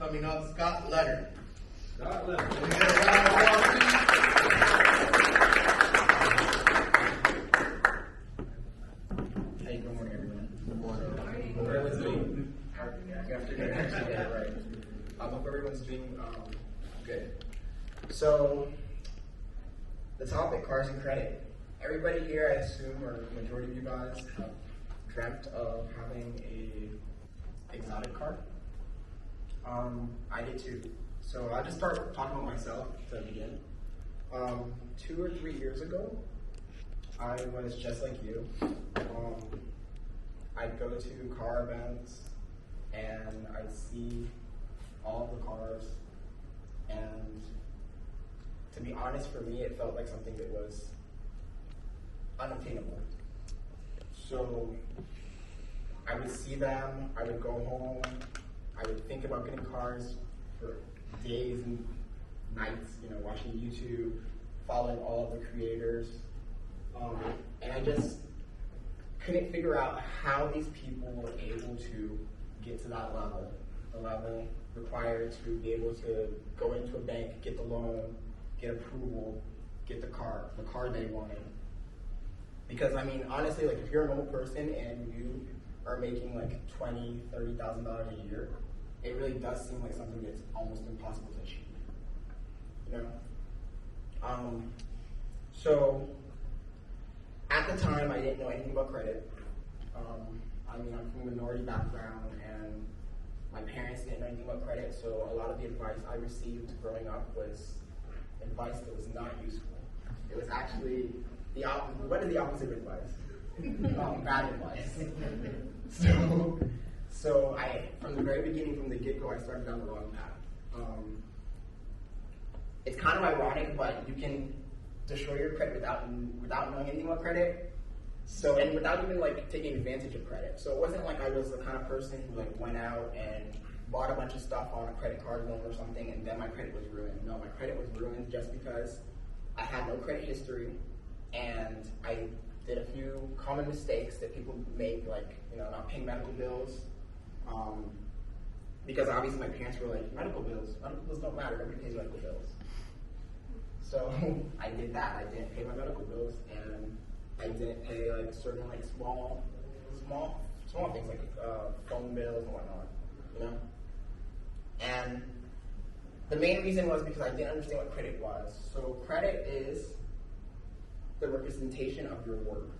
coming up, Scott Leonard. Scott Leonard. Hey, good morning, everyone. Good morning. Hope everyone's doing Good afternoon, actually, yeah, right. I hope everyone's doing good. So, the topic, cars and credit. Everybody here, I assume, or the majority of you guys, have dreamt of having a exotic car. I did too. So I'll just start talking about myself to begin. 2 or 3 years ago, I was just like you. I'd go to car events and I'd see all the cars, and to be honest, for me, it felt like something that was unobtainable. So I would see them, I would go home, I would think about getting cars for days and nights, watching YouTube, following all of the creators, and I just couldn't figure out how these people were able to get to that level, the level required to be able to go into a bank, get the loan, get approval, get the car they wanted. Because honestly, if you're a normal person and you are making $20,000, $30,000 a year, it really does seem like something that's almost impossible to achieve. So at the time, I didn't know anything about credit. I'm from a minority background, and my parents didn't know anything about credit, so a lot of the advice I received growing up was advice that was not useful. It was actually the opposite. What is the opposite of advice? Bad advice. So I, from the very beginning, from the get-go, I started down the wrong path. It's kind of ironic, but you can destroy your credit without knowing anything about credit. So, and without even taking advantage of credit. So it wasn't like I was the kind of person who went out and bought a bunch of stuff on a credit card loan or something, and then my credit was ruined. No, my credit was ruined just because I had no credit history, and I did a few common mistakes that people make, not paying medical bills. Because obviously my parents were like, medical bills don't matter, nobody pays medical bills. So I did that. I didn't pay my medical bills, and I didn't pay certain small things like phone bills and whatnot, And the main reason was because I didn't understand what credit was. So credit is the representation of your worth.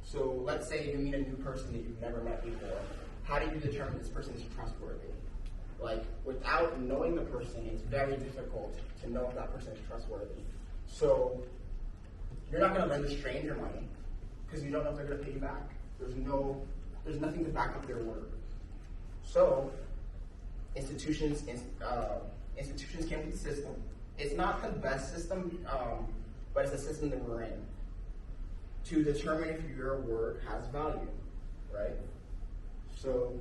So let's say you meet a new person that you've never met before. How do you determine this person is trustworthy? Without knowing the person, it's very difficult to know if that person is trustworthy. So you're not going to lend a stranger money because you don't know if they're going to pay you back. There's nothing to back up their word. So institutions came with the system. It's not the best system, but it's a system that we're in to determine if your word has value, right? So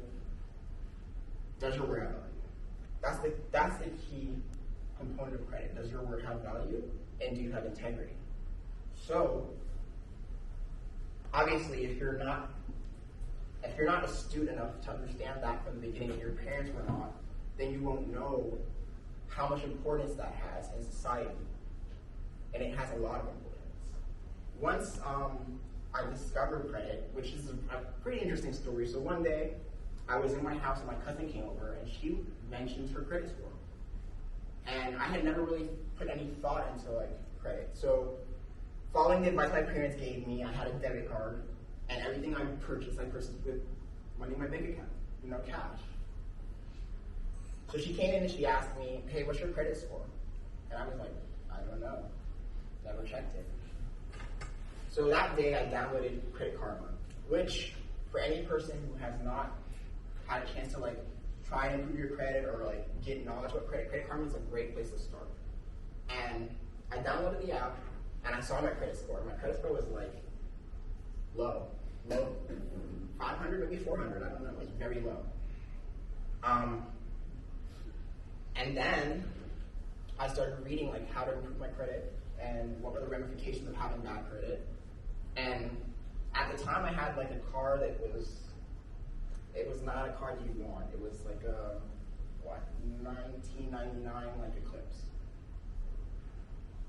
does your word have value? That's the key component of credit. Does your word have value, and do you have integrity? So obviously, if you're not astute enough to understand that from the beginning, and your parents were not, then you won't know how much importance that has in society, and it has a lot of importance. Once I discovered credit, which is a pretty interesting story. So one day, I was in my house and my cousin came over, and she mentioned her credit score, and I had never really put any thought into credit. So following the advice my parents gave me, I had a debit card, and everything I purchased with money in my bank account, cash. So she came in and she asked me, hey, what's your credit score? And I was like, I don't know. Never checked it. So that day I downloaded Credit Karma, which for any person who has not had a chance to try and improve your credit or get knowledge about Credit Karma is a great place to start. And I downloaded the app and I saw my credit score. My credit score was low, 500, maybe 400. I don't know. It was very low. And then I started reading how to improve my credit and what were the ramifications of having bad credit. And at the time, I had a car that was not a car that you want. It was a 1999 like Eclipse.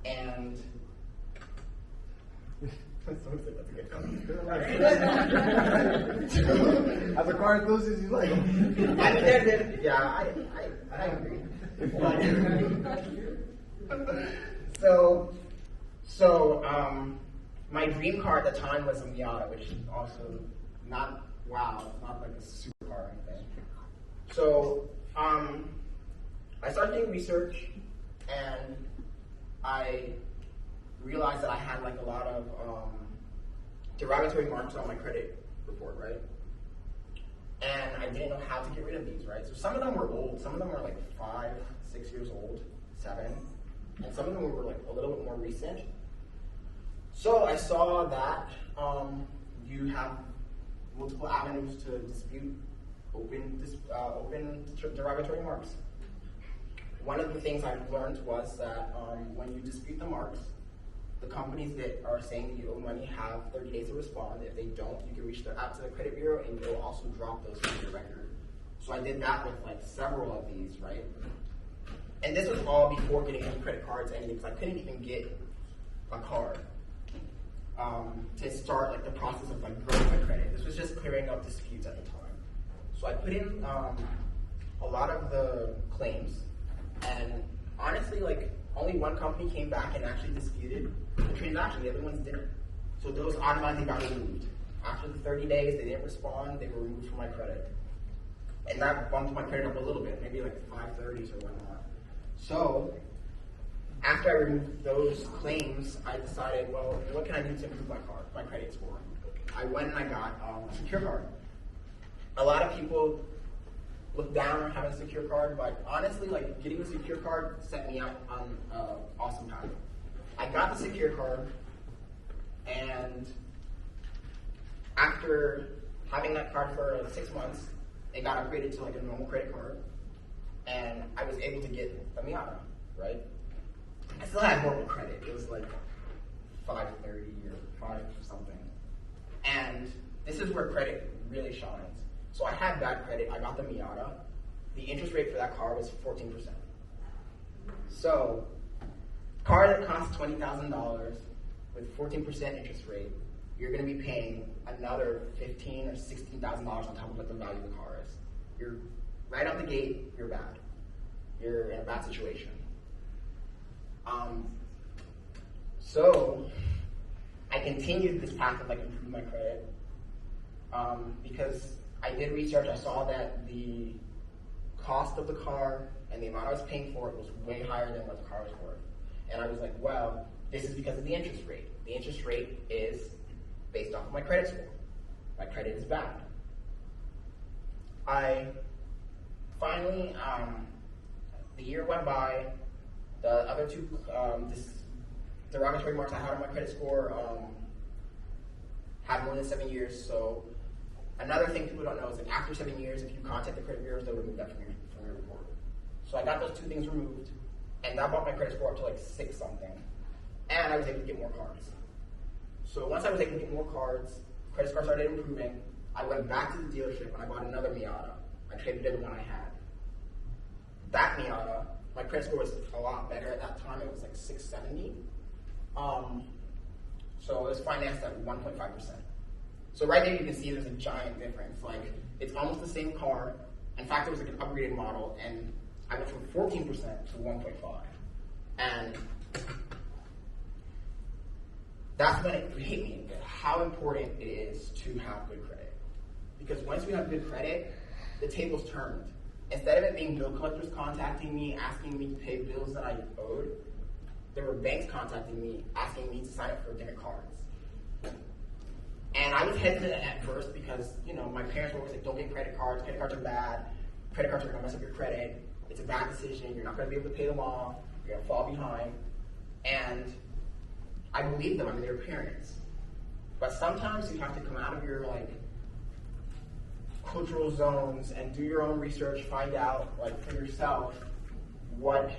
And that's a good car. As a car enthusiast, you like I mean, I agree. So, my dream car at the time was a Miata, which is also not not like a supercar or anything. So, I started doing research, and I realized that I had like a lot of derogatory marks on my credit report, right? And I didn't know how to get rid of these, right? So some of them were old, some of them were like 5, 6 years old, 7, and some of them were like a little bit more recent. So I saw that you have multiple avenues to dispute open derogatory marks. One of the things I learned was that when you dispute the marks, the companies that are saying that you owe money have 30 days to respond. If they don't, you can reach out to the credit bureau and they'll also drop those from your record. So I did that with like several of these, right? And this was all before getting any credit cards, anything, because I couldn't even get a card to start like the process of like growing my credit. This was just clearing up disputes at the time. So I put in a lot of the claims, and honestly, like only one company came back and actually disputed the transaction. The other ones didn't. So those automatically got removed. After the 30 days, they didn't respond. They were removed from my credit, and that bumped my credit up a little bit, maybe like 530s or whatnot. So after I removed those claims, I decided, well, what can I do to improve my credit score? I went and I got a secure card. A lot of people look down on having a secure card, but honestly, like getting a secure card set me out on an awesome path. I got the secure card, and after having that card for 6 months, it got upgraded to like a normal credit card, and I was able to get a Miata, right? I still had horrible credit. It was like 530 or 5 something. And this is where credit really shines. So I had bad credit. I got the Miata. The interest rate for that car was 14%. So, car that costs $20,000 with 14% interest rate, you're going to be paying another $15,000 or $16,000 on top of what the value of the car is. You're right out the gate. You're bad. You're in a bad situation. So I continued this path of like improving my credit because I did research. I saw that the cost of the car and the amount I was paying for it was way higher than what the car was worth. And I was like, well, this is because of the interest rate. The interest rate is based off of my credit score. My credit is bad. I finally, the year went by. The other two derogatory marks I had on my credit score had more than 7 years. So another thing people don't know is that after 7 years, if you contact the credit bureaus, they'll remove that from your report. So I got those two things removed, and that brought my credit score up to like 6 something. And I was able to get more cards. So once I was able to get more cards, credit score started improving. I went back to the dealership and I bought another Miata. I traded in the one I had. That Miata, my credit score was a lot better at that time. It was like 670. So it was financed at 1.5%. So right there you can see there's a giant difference. Like it's almost the same car. In fact, it was like an upgraded model, and I went from 14% to 1.5. And that's when it hit me how important it is to have good credit. Because once you have good credit, the table's turned. Instead of it being bill collectors contacting me, asking me to pay bills that I owed, there were banks contacting me, asking me to sign up for different cards. And I was hesitant at first because, my parents were always like, don't get credit cards are bad, credit cards are gonna mess up your credit, it's a bad decision, you're not gonna be able to pay them off, you're gonna fall behind. And I believed them, they're parents. But sometimes you have to come out of your cultural zones and do your own research, find out for yourself what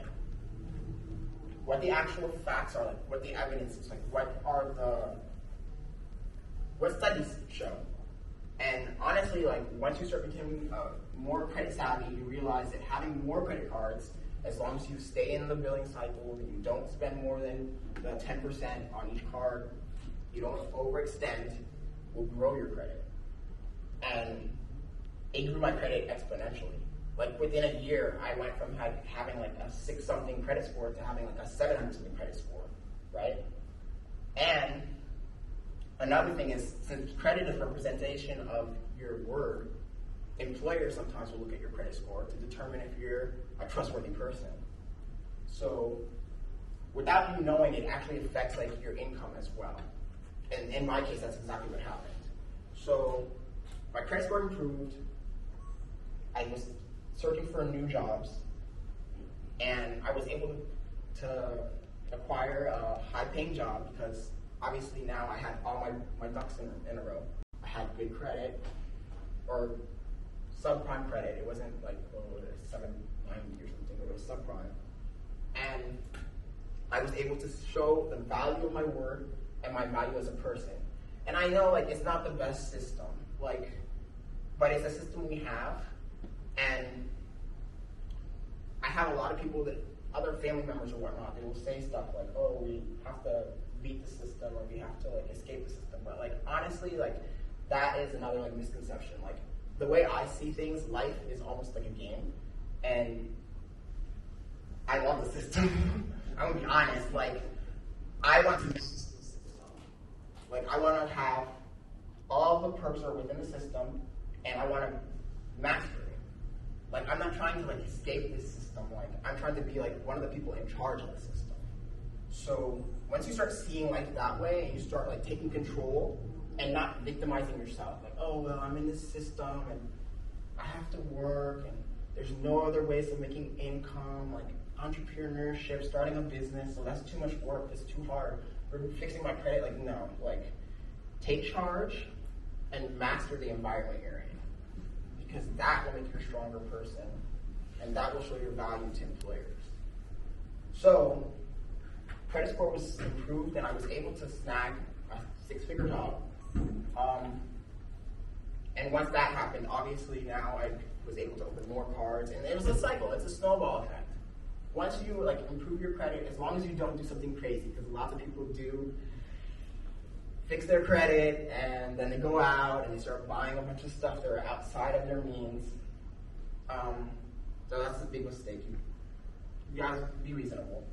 the actual facts are, what the evidence is, what studies show. And honestly, once you start becoming more credit savvy, you realize that having more credit cards, as long as you stay in the billing cycle, and you don't spend more than the 10% on each card, you don't overextend, will grow your credit. And it grew my credit exponentially. Like within a year, I went from having like a 6-something credit score to having like a 700-something credit score, right? And another thing is, since credit is representation of your word, employers sometimes will look at your credit score to determine if you're a trustworthy person. So without you knowing, it actually affects like your income as well. And in my case, that's exactly what happened. So my credit score improved. I was searching for new jobs, and I was able to acquire a high-paying job because obviously now I had all my ducks in a row. I had good credit, or subprime credit. It wasn't like 790 or something, it was subprime. And I was able to show the value of my word and my value as a person. And I know like it's not the best system, like, but it's a system we have. And I have a lot of people that, other family members or whatnot, they will say stuff like, oh, we have to beat the system, or we have to like escape the system. But like honestly, like that is another like misconception. Like the way I see things, life is almost like a game, and I love the system. I'm gonna be honest, like I want to make the system. Like I want to have all the perks are within the system, and I want to master it. Like I'm not trying to like escape this system. Like I'm trying to be like one of the people in charge of the system. So once you start seeing life that way, and you start like taking control and not victimizing yourself, like, oh well, I'm in this system and I have to work and there's no other ways of making income, like entrepreneurship, starting a business, so that's too much work, it's too hard. We're fixing my credit, like no, like take charge and master the environment you're in. Because that will make you a stronger person, and that will show your value to employers. So, credit score was improved, and I was able to snag a 6-figure job. And once that happened, obviously now I was able to open more cards, and it was a cycle. It's a snowball effect. Once you like improve your credit, as long as you don't do something crazy, because lots of people do fix their credit, and then they go out and they start buying a bunch of stuff that are outside of their means. So that's a big mistake. You guys be reasonable.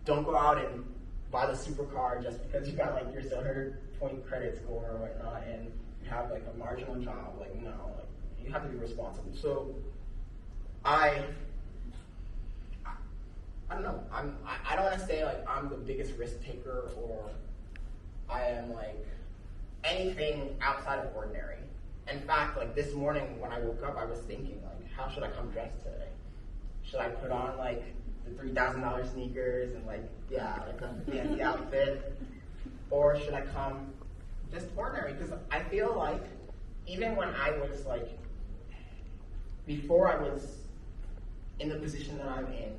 Don't go out and buy the supercar just because you got like your 700-point credit score or whatnot, and you have like a marginal job. Like no, like you have to be responsible. So I don't know. I don't want to say like I'm the biggest risk taker or I am like anything outside of ordinary. In fact, like this morning when I woke up, I was thinking like, how should I come dressed today? Should I put on like the $3,000 sneakers and like like a fancy outfit, or should I come just ordinary? Because I feel like even when I was like before I was in the position that I'm in,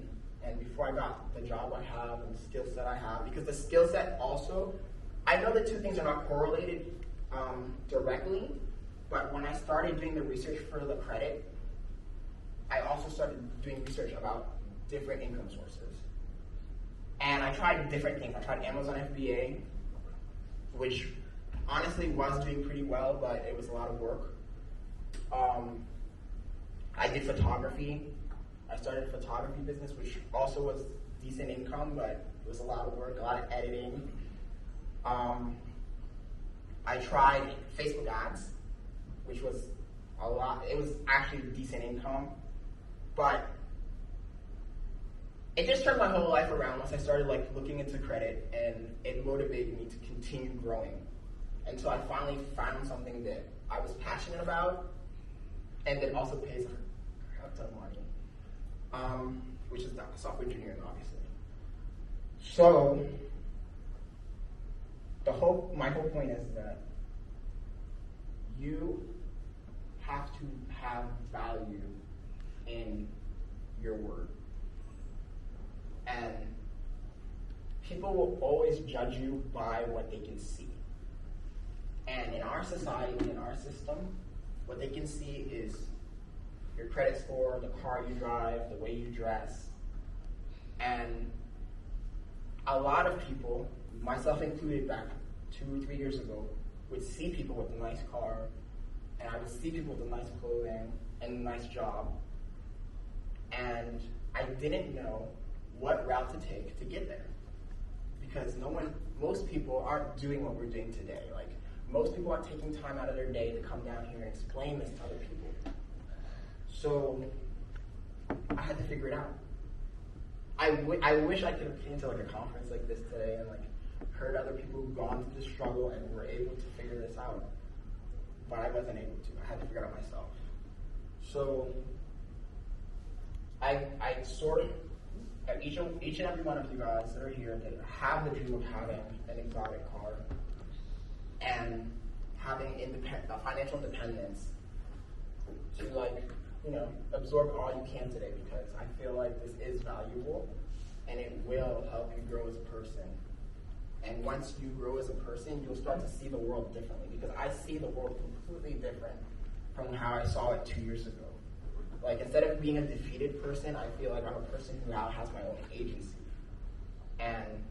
and before I got the job I have and the skill set I have, because the skill set also, I know the two things are not correlated directly, but when I started doing the research for the credit, I also started doing research about different income sources. And I tried different things. I tried Amazon FBA, which honestly was doing pretty well, but it was a lot of work. I did photography. I started a photography business, which also was decent income, but it was a lot of work, a lot of editing. I tried Facebook ads, which was a lot. It was actually decent income, but it just turned my whole life around once I started like looking into credit, and it motivated me to continue growing until I finally found something that I was passionate about and that also pays a ton of money. Which is software engineering, obviously. So, my whole point is that you have to have value in your word. And people will always judge you by what they can see. And in our society, in our system, What they can see is your credit score, the car you drive, the way you dress. And a lot of people, myself included back 2 or 3 years ago, would see people with a nice car, and I would see people with nice clothing and a nice job, and I didn't know what route to take to get there. Because most people aren't doing what we're doing today. Like, most people aren't taking time out of their day to come down here and explain this to other people. So I had to figure it out. I wish I could have came to like a conference like this today and like heard other people who've gone through the struggle and were able to figure this out. But I wasn't able to. I had to figure it out myself. So I sort of, each and every one of you guys that are here that have the dream of having an exotic car and having financial independence to absorb all you can today, because I feel like this is valuable and it will help you grow as a person. And once you grow as a person, you'll start to see the world differently, because I see the world completely different from how I saw it 2 years ago. Like, instead of being a defeated person, I feel like I'm a person who now has my own agency. And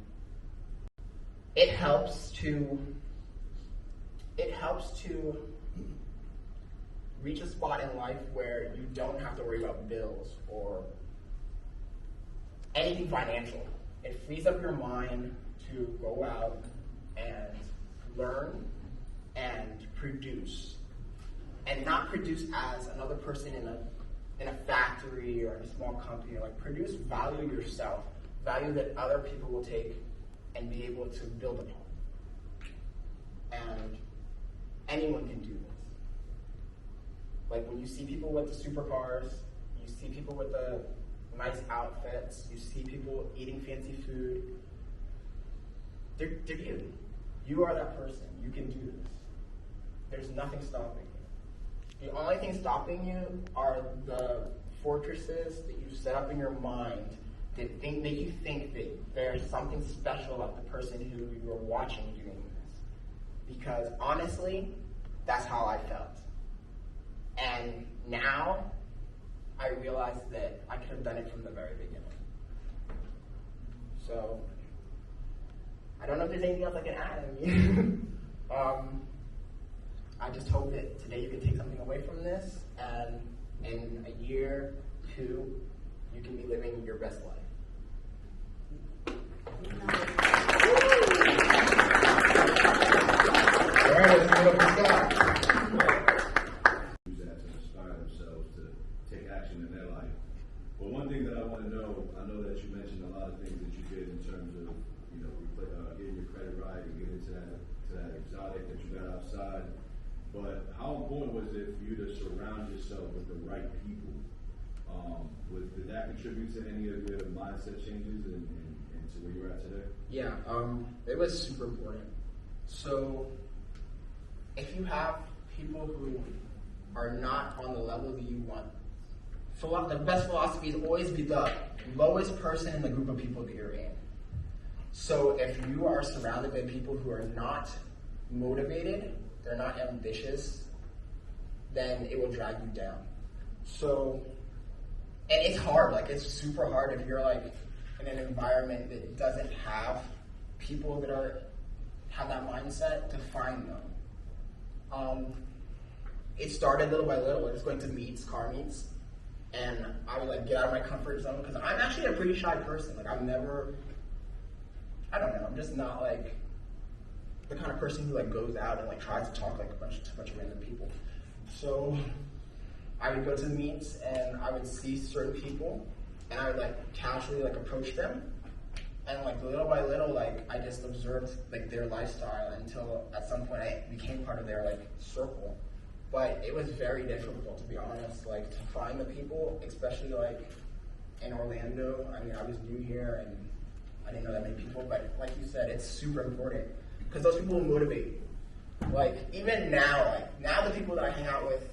it helps to reach a spot in life where you don't have to worry about bills or anything financial. It frees up your mind to go out and learn and produce. And not produce as another person in a factory or in a small company. Like, produce value yourself, value that other people will take and be able to build upon. And anyone can do this. Like, when you see people with the supercars, you see people with the nice outfits, you see people eating fancy food, they're you. You are that person. You can do this. There's nothing stopping you. The only thing stopping you are the fortresses that you set up in your mind that make you think that there's something special about the person who you are watching doing this. Because honestly, that's how I felt. And now, I realize that I could have done it from the very beginning. So, I don't know if there's anything else I can add. I just hope that today you can take something away from this, and in a year, 2, you can be living your best life. All right, let's give it up for Scott. Use that to inspire themselves to take action in their life. But one thing that I want to know, I know that you mentioned a lot of things that you did in terms of, getting your credit right and getting to that exotic that you got outside. But how important was it for you to surround yourself with the right people? Did that contribute to any of your mindset changes and to where you're at today? Yeah, it was super important. So, if you have people who are not on the level that you want, the best philosophy is always be the lowest person in the group of people that you're in. So if you are surrounded by people who are not motivated, they're not ambitious, then it will drag you down. So, and it's hard, like it's super hard if you're like in an environment that doesn't have people that have that mindset to find them. It started little by little. I was going to car meets, and I would like get out of my comfort zone because I'm actually a pretty shy person. Like I don't know, I'm just not like the kind of person who like goes out and like tries to talk like a bunch of random people. So I would go to the meets and I would see certain people and I would like casually like approach them, and like little by little like I just observed like their lifestyle until at some point I became part of their like circle. But it was very difficult, to be honest, like to find the people, especially like in Orlando. I mean, I was new here and I didn't know that many people, but like you said, it's super important because those people will motivate you. Like even now, the people that I hang out with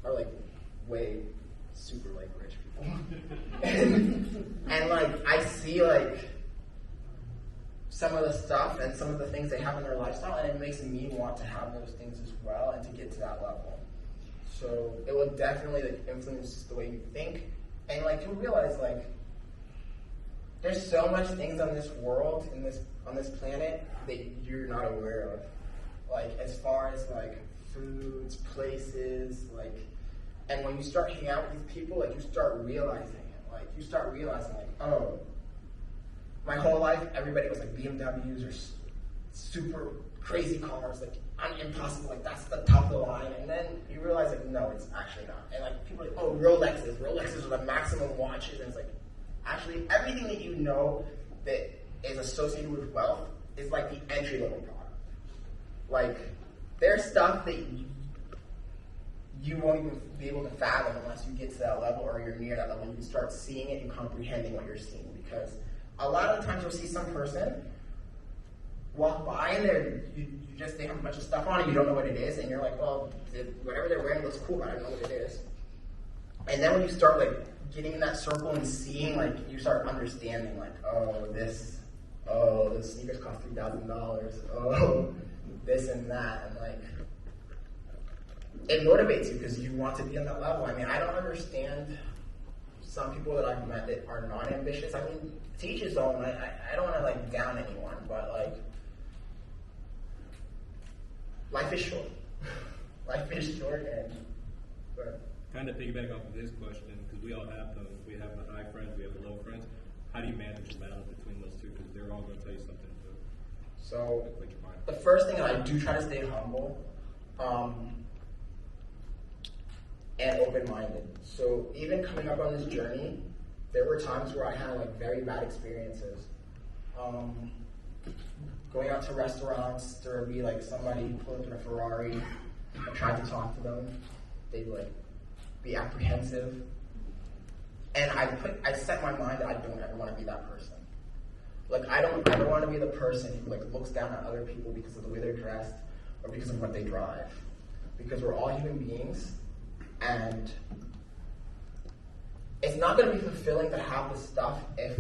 are like way super like rich people, and like I see like some of the stuff and some of the things they have in their lifestyle, and it makes me want to have those things as well and to get to that level. So it will definitely like influence the way you think, and like you'll realize like there's so much things on this world, on this planet that you're not aware of. Like as far as like foods, places, like, and when you start hanging out with these people, like you start realizing it. Like you start realizing like, oh, my whole life everybody was like BMWs or super crazy cars, like impossible, like that's the top of the line, and then you realize like no, it's actually not. And like people are like, oh, Rolexes are the maximum watches, and it's like actually everything that you know that is associated with wealth is like the entry level product. Like there's stuff that you won't even be able to fathom unless you get to that level or you're near that level. You can start seeing it and comprehending what you're seeing, because a lot of the times you'll see some person walk by and they have a bunch of stuff on and you don't know what it is, and you're like, well, whatever they're wearing looks cool, but I don't know what it is. And then when you start like getting in that circle and seeing, like you start understanding like, those sneakers cost $3,000. Oh, this and that, and like it motivates you because you want to be on that level. I mean, I don't understand some people that I've met that are not ambitious. I mean, to each his own. I don't want to like down anyone, but like life is short. Life is short, and kind of piggyback off of this question, because we all have them. We have the high friends, we have the low friends. How do you manage the balance between those two? Because they're all going to tell you something. So the first thing, I do try to stay humble and open-minded. So even coming up on this journey, there were times where I had like very bad experiences. Going out to restaurants, there would be like somebody pull up in a Ferrari. I tried to talk to them. They'd like be apprehensive, and I set my mind that I don't ever want to be that person. Like I don't want to be the person who like looks down at other people because of the way they're dressed or because of what they drive. Because we're all human beings, and it's not going to be fulfilling to have this stuff if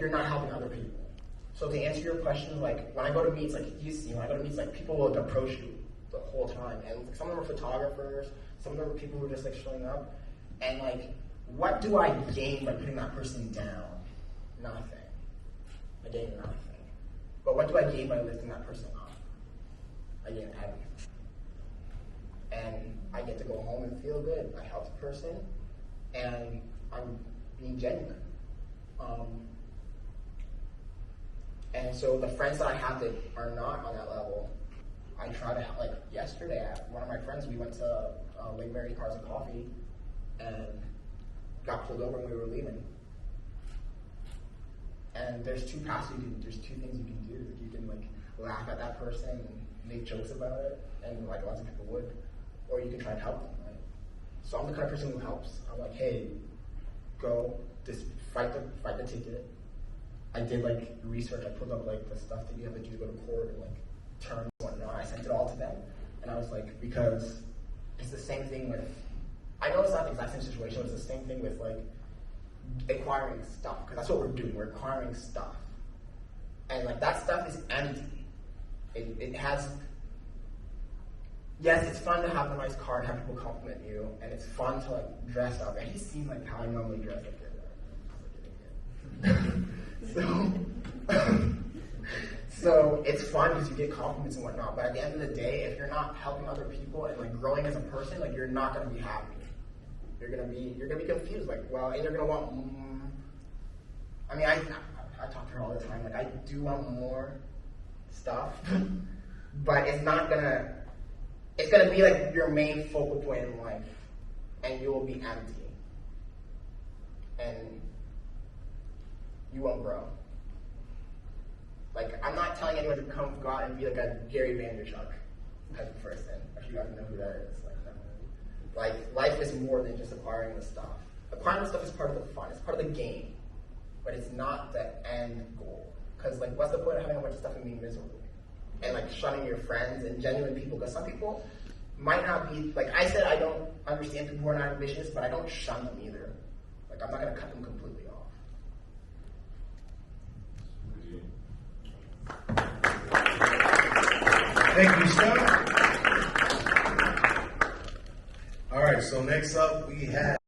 you're not helping other people. So to answer your question, like when I go to meets, like you see, when I go to meets, like people will approach you the whole time, and some of them are photographers, some of them are people who are just like showing up, and like, what do I gain by putting that person down? Nothing. I gain nothing. But what do I gain by lifting that person up? I gain everything. And I get to go home and feel good. I helped the person, and I'm being genuine. And so the friends that I have that are not on that level, I try to, like yesterday, one of my friends, we went to Lake Mary Cars and Coffee and got pulled over when we were leaving. And there's two things you can do. You can like laugh at that person and make jokes about it, and like lots of people would, or you can try to help them, right? So I'm the kind of person who helps. I'm like, hey, go, just fight the ticket. I did like research. I pulled up like the stuff that you have to do to go to court and like terms and whatnot. I sent it all to them, and I was like, because it's the same thing with. I know it's not the exact same situation. But it's the same thing with like acquiring stuff, because that's what we're doing. We're acquiring stuff, and like that stuff is empty. It has. Yes, it's fun to have a nice car and have people compliment you, and it's fun to like dress up. And he's seen like how I normally dress up. So it's fun because you get compliments and whatnot. But at the end of the day, if you're not helping other people and like growing as a person, like you're not going to be happy. You're gonna be confused. Like, well, and you're gonna want. I mean, I talk to her all the time. Like, I do want more stuff, but it's not gonna. It's gonna be like your main focal point in life, and you will be empty, and you won't grow. Like, I'm not telling anyone to go out and be like a Gary Vaynerchuk type of person. If you guys know who that is, like life is more than just acquiring the stuff. Acquiring the stuff is part of the fun. It's part of the game, but it's not the end goal. Because like, what's the point of having a bunch of stuff and being miserable? And like shunning your friends and genuine people, because some people might not be, like I said, I don't understand people who are not ambitious, but I don't shun them either. Like, I'm not going to cut them completely off. Thank you, Scott. All right, so next up we have